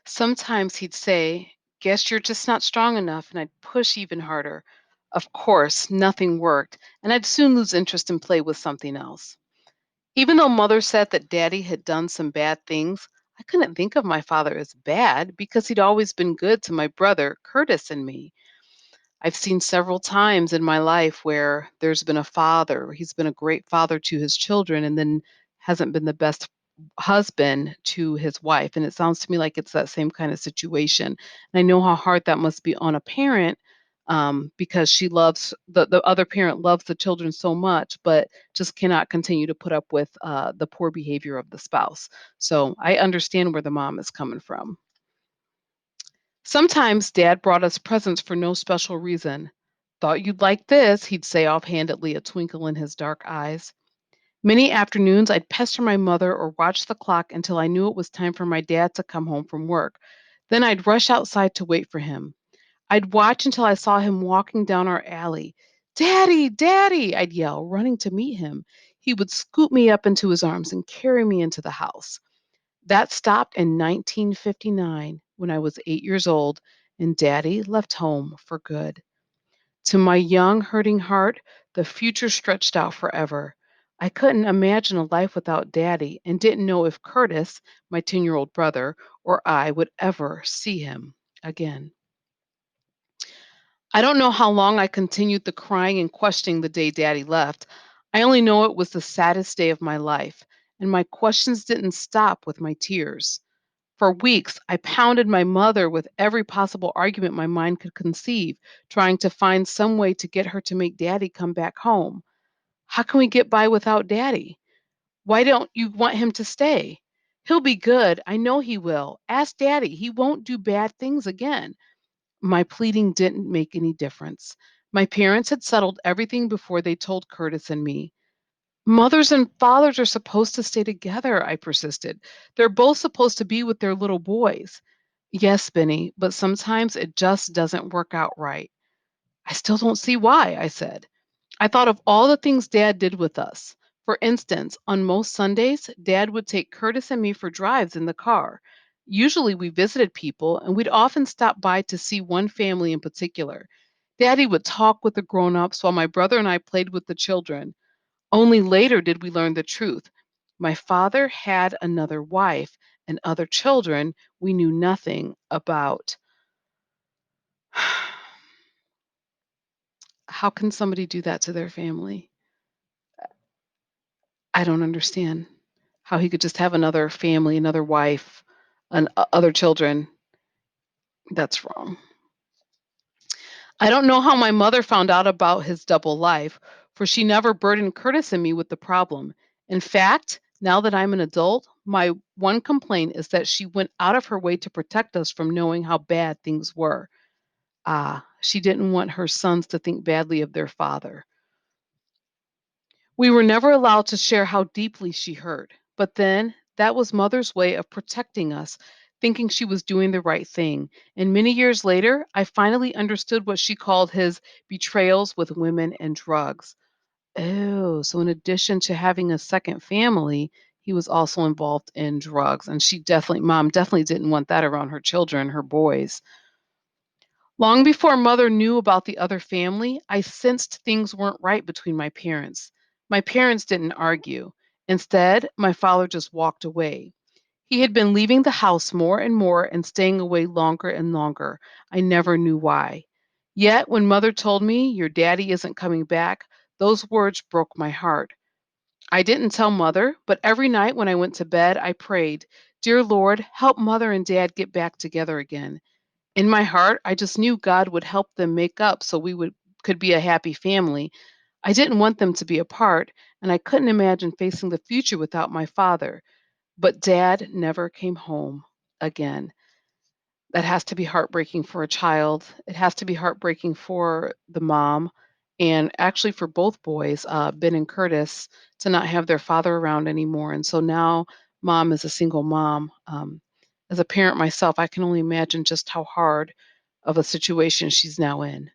Sometimes he'd say, "Guess you're just not strong enough," and I'd push even harder. Of course, nothing worked, and I'd soon lose interest and play with something else. Even though mother said that daddy had done some bad things, I couldn't think of my father as bad because he'd always been good to my brother, Curtis, and me. I've seen several times in my life where there's been a father, he's been a great father to his children, and then hasn't been the best husband to his wife. And it sounds to me like it's that same kind of situation. And I know how hard that must be on a parent because she loves the other parent loves the children so much, but just cannot continue to put up with the poor behavior of the spouse. So I understand where the mom is coming from. Sometimes Dad brought us presents for no special reason. "Thought you'd like this," he'd say offhandedly, a twinkle in his dark eyes. Many afternoons, I'd pester my mother or watch the clock until I knew it was time for my dad to come home from work. Then I'd rush outside to wait for him. I'd watch until I saw him walking down our alley. "Daddy, Daddy!" I'd yell, running to meet him. He would scoop me up into his arms and carry me into the house. That stopped in 1959 when I was 8 years old and Daddy left home for good. To my young, hurting heart, the future stretched out forever. I couldn't imagine a life without Daddy and didn't know if Curtis, my 10-year-old brother, or I would ever see him again. I don't know how long I continued the crying and questioning the day Daddy left. I only know it was the saddest day of my life, and my questions didn't stop with my tears. For weeks, I pounded my mother with every possible argument my mind could conceive, trying to find some way to get her to make Daddy come back home. "How can we get by without Daddy? Why don't you want him to stay? He'll be good. I know he will. Ask Daddy. He won't do bad things again." My pleading didn't make any difference. My parents had settled everything before they told Curtis and me. "Mothers and fathers are supposed to stay together," I persisted. "They're both supposed to be with their little boys." "Yes, Benny, but sometimes it just doesn't work out right." "I still don't see why," I said. I thought of all the things Dad did with us. For instance, on most Sundays, Dad would take Curtis and me for drives in the car. Usually we visited people, and we'd often stop by to see one family in particular. Daddy would talk with the grown ups while my brother and I played with the children. Only later did we learn the truth. My father had another wife and other children we knew nothing about. How can somebody do that to their family? I don't understand how he could just have another family, another wife, and other children. That's wrong. I don't know how my mother found out about his double life, for she never burdened Curtis and me with the problem. In fact, now that I'm an adult, my one complaint is that she went out of her way to protect us from knowing how bad things were. She didn't want her sons to think badly of their father. We were never allowed to share how deeply she hurt, but then that was mother's way of protecting us, thinking she was doing the right thing. And many years later, I finally understood what she called his betrayals with women and drugs. Oh, so in addition to having a second family, he was also involved in drugs. And mom definitely didn't want that around her children, her boys. Long before mother knew about the other family, I sensed things weren't right between my parents. My parents didn't argue. Instead, my father just walked away. He had been leaving the house more and more and staying away longer and longer. I never knew why. Yet, when mother told me, "Your daddy isn't coming back," those words broke my heart. I didn't tell mother, but every night when I went to bed, I prayed, "Dear Lord, help mother and dad get back together again." In my heart, I just knew God would help them make up so we could be a happy family. I didn't want them to be apart, and I couldn't imagine facing the future without my father. But Dad never came home again. That has to be heartbreaking for a child. It has to be heartbreaking for the mom, and actually for both boys, Ben and Curtis, to not have their father around anymore. And so now mom is a single mom. As a parent myself, I can only imagine just how hard of a situation she's now in.